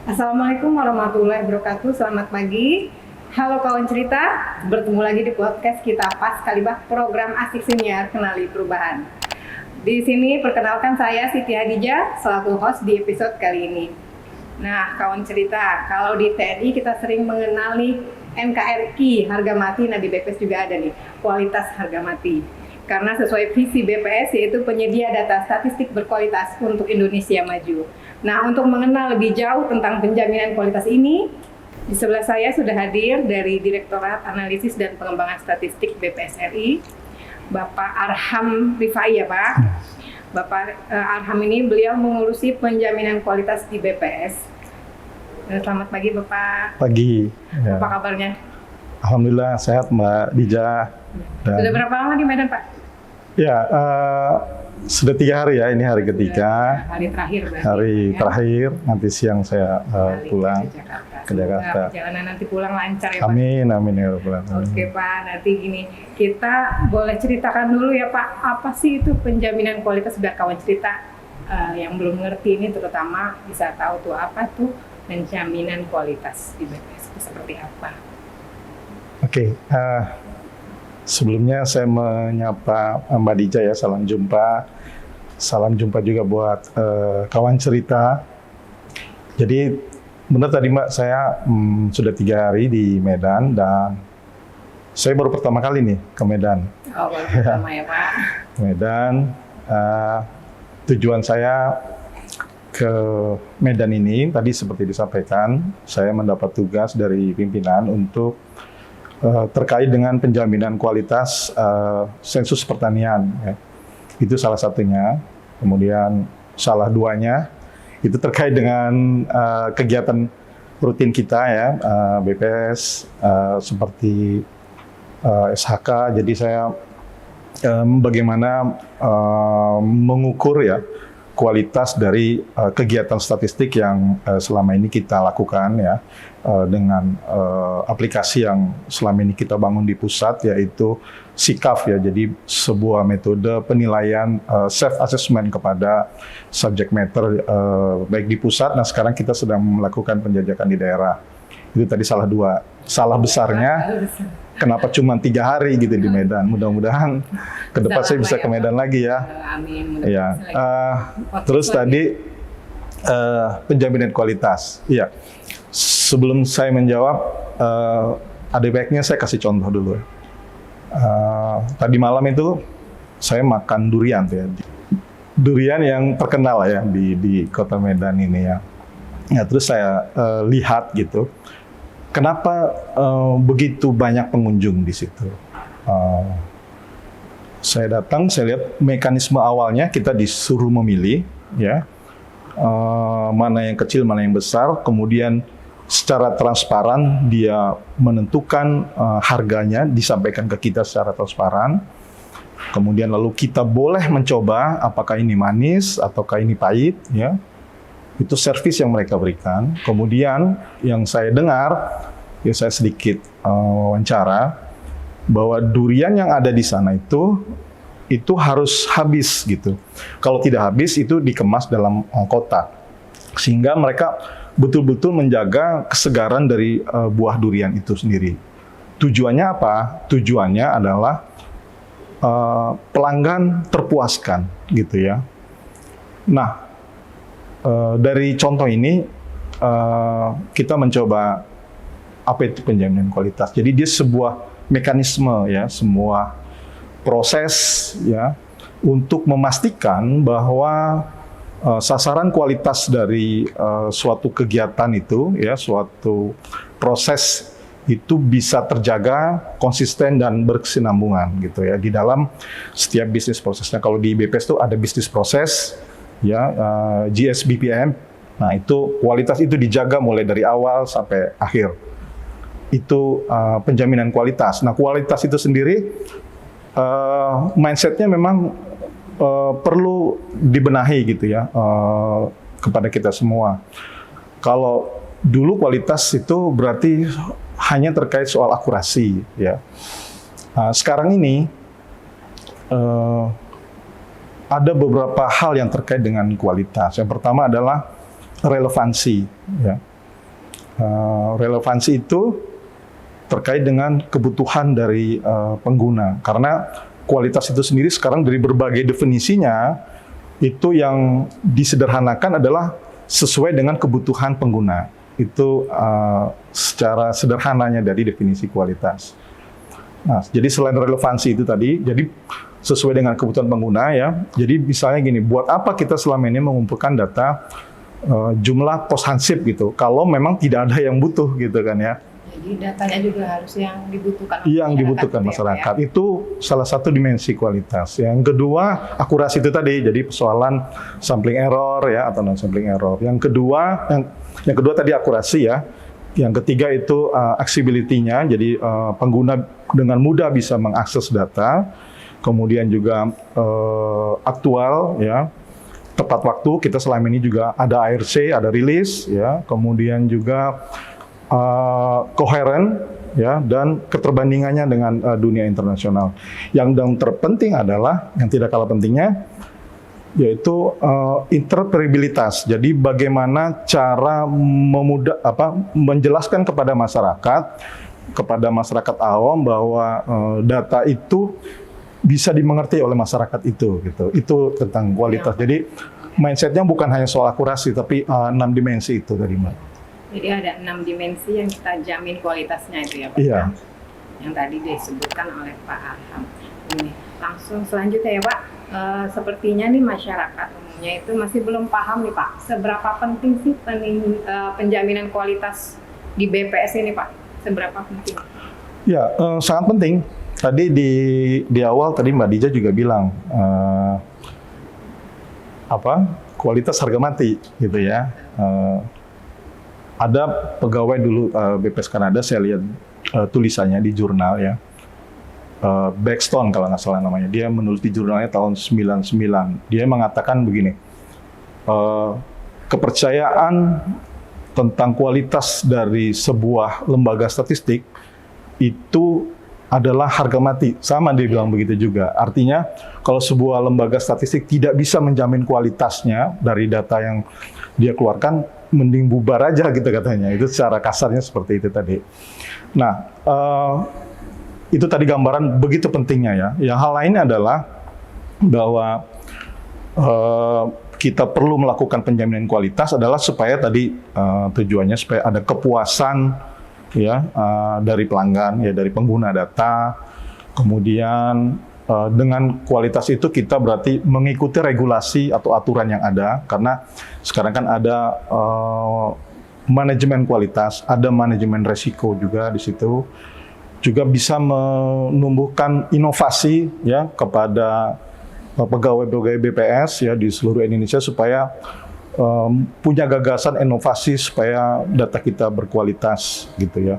Assalamualaikum warahmatullahi wabarakatuh. Selamat pagi. Halo kawan cerita, bertemu lagi di podcast kita Pas Kalibah program Asik Senior Kenali Perubahan. Di sini perkenalkan saya Siti Hadijah selaku host di episode kali ini. Nah, kawan cerita, kalau di TNI kita sering mengenali NKRI, harga mati. Nah, di BPS juga ada nih, kualitas harga mati. Karena sesuai visi BPS yaitu penyedia data statistik berkualitas untuk Indonesia maju. Nah, untuk mengenal lebih jauh tentang penjaminan kualitas ini, di sebelah saya sudah hadir dari Direktorat Analisis dan Pengembangan Statistik BPS RI, Bapak Arham Rifai ya Pak. Bapak Arham ini beliau mengurusi penjaminan kualitas di BPS. Selamat pagi Bapak. Pagi. Ya. Apa kabarnya? Alhamdulillah sehat Mbak Dija. Sudah berapa lama di Medan Pak? Ya, sudah 3 hari ya, ini hari ketiga. Hari terakhir berarti. Hari ya? terakhir, nanti siang saya pulang ke Jakarta. Perjalanan nanti pulang lancar ya Pak? Amin, amin ya Rabbal Alamin. Oke Pak, nanti gini, kita boleh ceritakan dulu ya Pak, apa sih itu penjaminan kualitas biar kawan cerita yang belum ngerti ini terutama bisa tahu tuh apa tuh penjaminan kualitas di BPS itu seperti apa? Oke, sebelumnya saya menyapa Mbak Dija ya, salam jumpa. Salam jumpa juga buat kawan cerita. Jadi benar tadi Mbak, saya sudah 3 hari di Medan dan saya baru pertama kali nih ke Medan. Oh, baru pertama ya Pak. Medan, tujuan saya ke Medan ini tadi seperti disampaikan, saya mendapat tugas dari pimpinan untuk terkait dengan penjaminan kualitas sensus pertanian. Ya. Itu salah satunya. Kemudian salah duanya itu terkait dengan kegiatan rutin kita ya, BPS seperti SHK. Jadi saya bagaimana mengukur ya kualitas dari kegiatan statistik yang selama ini kita lakukan ya dengan aplikasi yang selama ini kita bangun di pusat yaitu SICAF ya. Jadi sebuah metode penilaian self assessment kepada subject matter baik di pusat. Nah, sekarang kita sedang melakukan penjajakan di daerah. Itu tadi salah 2. Salah besarnya kenapa cuma 3 hari gitu di Medan. Mudah-mudahan ke depan saya bisa ke Medan lagi ya. Amin. Ya. Terus tadi penjaminan kualitas. Iya. Sebelum saya menjawab, ada baiknya saya kasih contoh dulu. Tadi malam itu saya makan durian ya. Durian yang terkenal ya di Kota Medan ini ya. Ya, terus saya lihat gitu. Kenapa begitu banyak pengunjung di situ? Saya datang, saya lihat mekanisme awalnya kita disuruh memilih, ya mana yang kecil, mana yang besar. Kemudian secara transparan dia menentukan harganya, disampaikan ke kita secara transparan. Kemudian lalu kita boleh mencoba apakah ini manis ataukah ini pahit, ya. Itu servis yang mereka berikan. Kemudian yang saya dengar, ya saya sedikit wawancara bahwa durian yang ada di sana itu harus habis gitu. Kalau tidak habis itu dikemas dalam kotak, sehingga mereka betul-betul menjaga kesegaran dari buah durian itu sendiri. Tujuannya apa? Tujuannya adalah pelanggan terpuaskan gitu ya. Nah, dari contoh ini kita mencoba apa itu penjaminan kualitas. Jadi dia sebuah mekanisme ya, semua proses ya untuk memastikan bahwa sasaran kualitas dari suatu kegiatan itu ya, suatu proses itu bisa terjaga konsisten dan berkesinambungan gitu ya di dalam setiap bisnis prosesnya. Kalau di BPS itu ada bisnis proses ya, GSBPM. Nah, itu kualitas itu dijaga mulai dari awal sampai akhir. Itu penjaminan kualitas. Nah, kualitas itu sendiri mindsetnya memang perlu dibenahi gitu ya kepada kita semua. Kalau dulu kualitas itu berarti hanya terkait soal akurasi ya. Sekarang ini ada beberapa hal yang terkait dengan kualitas. Yang pertama adalah relevansi ya. Relevansi itu terkait dengan kebutuhan dari pengguna. Karena kualitas itu sendiri sekarang dari berbagai definisinya, itu yang disederhanakan adalah sesuai dengan kebutuhan pengguna. Itu secara sederhananya dari definisi kualitas. Nah, jadi selain relevansi itu tadi, jadi sesuai dengan kebutuhan pengguna ya. Jadi misalnya gini, buat apa kita selama ini mengumpulkan data jumlah pos hansip gitu, kalau memang tidak ada yang butuh gitu kan ya. Jadi datanya juga harus yang dibutuhkan Yang dibutuhkan masyarakat. Ya. Itu salah satu dimensi kualitas. Yang kedua, akurasi itu tadi, jadi persoalan sampling error ya atau non sampling error. Yang kedua tadi akurasi ya. Yang ketiga itu accessibility-nya, jadi pengguna dengan mudah bisa mengakses data. Kemudian juga aktual ya. Tepat waktu, kita selama ini juga ada ARC, ada rilis ya. Kemudian juga koheren ya, dan keterbandingannya dengan dunia internasional. Yang terpenting adalah, yang tidak kalah pentingnya, yaitu interoperabilitas. Jadi bagaimana cara menjelaskan kepada masyarakat awam bahwa data itu bisa dimengerti oleh masyarakat itu gitu. Itu tentang kualitas. Jadi mindsetnya bukan hanya soal akurasi, tapi 6 dimensi itu tadi, Mbak. Jadi ada 6 dimensi yang kita jamin kualitasnya itu ya Pak? Iya. Yang tadi disebutkan oleh Pak Arham. Ini langsung selanjutnya ya Pak, sepertinya nih masyarakat umumnya itu masih belum paham nih Pak, seberapa penting sih penjaminan kualitas di BPS ini Pak? Seberapa penting? Ya, sangat penting. Tadi di awal tadi Mbak Dija juga bilang kualitas harga mati gitu ya. Ada pegawai dulu BPS Kanada, saya lihat tulisannya di jurnal ya, Backstone kalau nggak salah namanya, dia menulis di jurnalnya tahun 99. Dia mengatakan begini, kepercayaan tentang kualitas dari sebuah lembaga statistik itu adalah harga mati. Sama dia bilang begitu juga. Artinya kalau sebuah lembaga statistik tidak bisa menjamin kualitasnya dari data yang dia keluarkan, mending bubar aja gitu katanya. Itu secara kasarnya seperti itu tadi. Nah, itu tadi gambaran begitu pentingnya ya. Yang hal lain adalah bahwa kita perlu melakukan penjaminan kualitas adalah supaya tadi tujuannya supaya ada kepuasan ya dari pelanggan ya, dari pengguna data. Kemudian dengan kualitas itu kita berarti mengikuti regulasi atau aturan yang ada, karena sekarang kan ada manajemen kualitas, ada manajemen resiko juga di situ. Juga bisa menumbuhkan inovasi ya kepada pegawai-pegawai BPS ya di seluruh Indonesia supaya punya gagasan inovasi supaya data kita berkualitas gitu ya.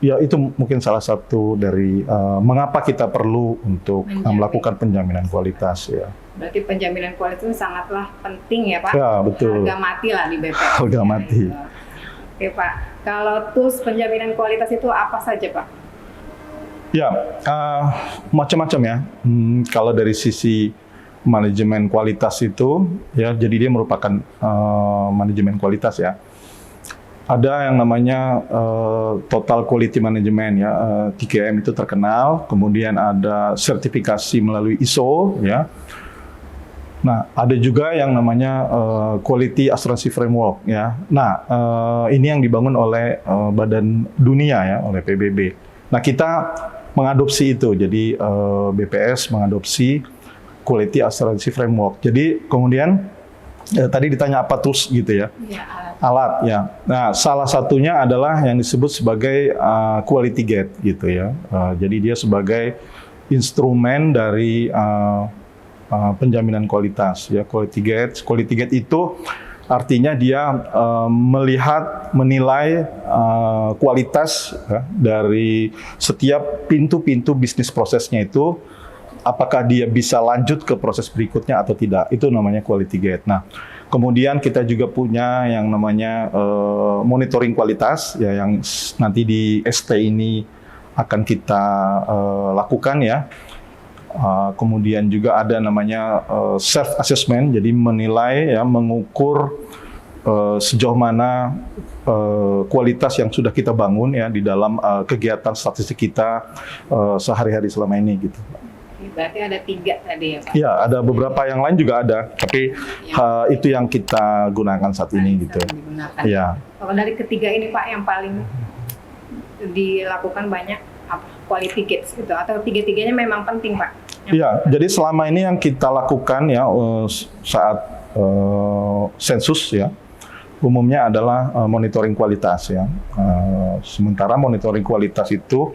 Ya itu mungkin salah satu dari mengapa kita perlu untuk melakukan penjaminan kualitas ya. Berarti penjaminan kualitas itu sangatlah penting ya Pak. Ya betul. Harga mati lah di BPS. Harga mati. Oke Pak, kalau tools penjaminan kualitas itu apa saja Pak? Ya macam-macam ya. Kalau dari sisi manajemen kualitas itu ya, jadi dia merupakan manajemen kualitas ya. Ada yang namanya Total Quality Management ya, TQM itu terkenal. Kemudian ada sertifikasi melalui ISO ya. Nah, ada juga yang namanya Quality Assurance Framework ya. Nah, ini yang dibangun oleh Badan Dunia ya, oleh PBB. Nah, kita mengadopsi itu. Jadi BPS mengadopsi Quality Assurance Framework. Jadi kemudian tadi ditanya apa tools gitu ya? Ya, alat ya. Nah, salah satunya adalah yang disebut sebagai quality gate gitu ya. Jadi dia sebagai instrumen dari penjaminan kualitas ya. Quality gate itu artinya dia menilai kualitas ya, dari setiap pintu-pintu bisnis prosesnya itu, apakah dia bisa lanjut ke proses berikutnya atau tidak. Itu namanya quality gate. Nah, kemudian kita juga punya yang namanya monitoring kualitas ya, yang nanti di ST ini akan kita lakukan ya. Kemudian juga ada namanya self assessment, jadi menilai ya, mengukur sejauh mana kualitas yang sudah kita bangun ya di dalam kegiatan statistik kita sehari-hari selama ini gitu. Berarti ada 3 tadi ya Pak? Ya, ada beberapa yang lain juga ada, tapi itu yang kita gunakan saat ini gitu. Ya. Kalau dari ketiga ini Pak yang paling dilakukan banyak apa? Quality gates gitu atau tiga-tiganya memang penting Pak? Iya, jadi selama ini yang kita lakukan ya saat sensus ya, umumnya adalah monitoring kualitas ya. Sementara monitoring kualitas itu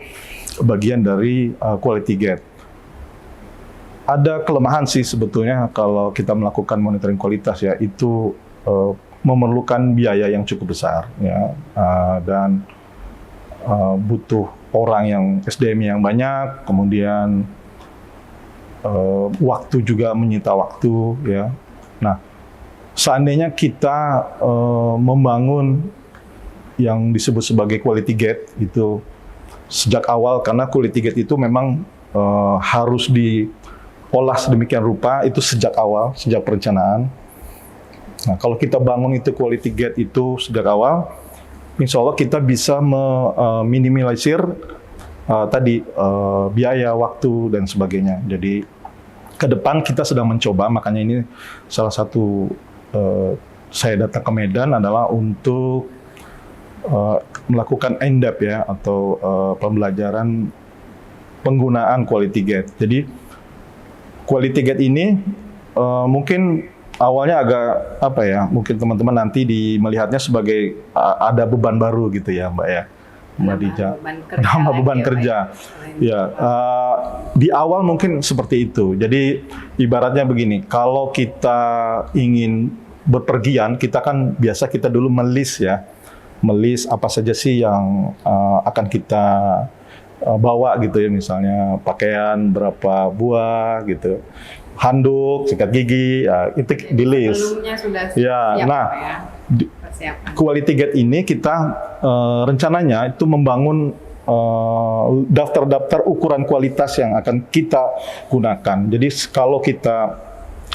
bagian dari quality gate. Ada kelemahan sih sebetulnya kalau kita melakukan monitoring kualitas ya, itu memerlukan biaya yang cukup besar ya, dan butuh orang yang SDM yang banyak, kemudian waktu juga menyita waktu ya. Nah, seandainya kita membangun yang disebut sebagai quality gate itu sejak awal, karena quality gate itu memang harus diolah sedemikian rupa itu sejak awal, sejak perencanaan. Nah, kalau kita bangun itu quality gate itu sejak awal, insya Allah kita bisa meminimalisir tadi biaya, waktu dan sebagainya. Jadi ke depan kita sedang mencoba, makanya ini salah satu saya datang ke Medan adalah untuk melakukan in-depth ya, atau pembelajaran penggunaan quality gate. Jadi quality gate ini mungkin awalnya agak apa ya, mungkin teman-teman nanti melihatnya sebagai ada beban baru gitu ya Mbak ya, Mbak Dija. Nama beban kerja. Ya, di awal mungkin seperti itu. Jadi ibaratnya begini, kalau kita ingin berpergian, kita kan biasa kita dulu melis ya, melis apa saja sih yang akan kita bawa gitu ya, misalnya pakaian berapa buah gitu, handuk, sikat gigi, ya, itu di-list. Sebelumnya sudah ya, siap, nah, ya, quality gate ini kita rencananya itu membangun daftar-daftar ukuran kualitas yang akan kita gunakan. Jadi kalau kita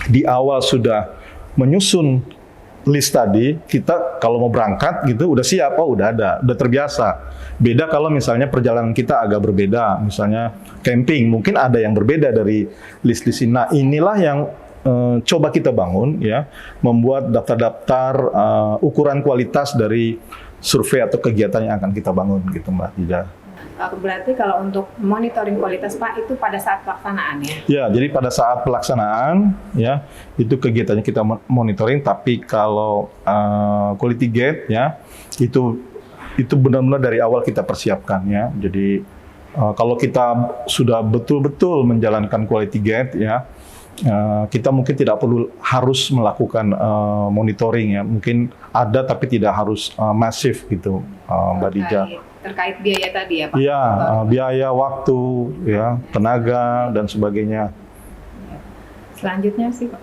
di awal sudah menyusun list tadi, kita kalau mau berangkat gitu udah siap, udah terbiasa. Beda kalau misalnya perjalanan kita agak berbeda, misalnya camping, mungkin ada yang berbeda dari list-list ini. Nah, inilah yang coba kita bangun ya, membuat daftar-daftar ukuran kualitas dari survei atau kegiatan yang akan kita bangun gitu Mbak Dija. Berarti kalau untuk monitoring kualitas Pak itu pada saat pelaksanaan ya? Ya, jadi pada saat pelaksanaan ya itu kegiatannya kita monitoring. Tapi kalau quality gate ya itu benar-benar dari awal kita persiapkan ya. Jadi kalau kita sudah betul-betul menjalankan quality gate ya, kita mungkin tidak perlu harus melakukan monitoring ya. Mungkin ada tapi tidak harus masif gitu Mbak Dija. Terkait biaya tadi ya Pak? Iya, biaya, waktu, ya, tenaga dan sebagainya. Selanjutnya sih Pak.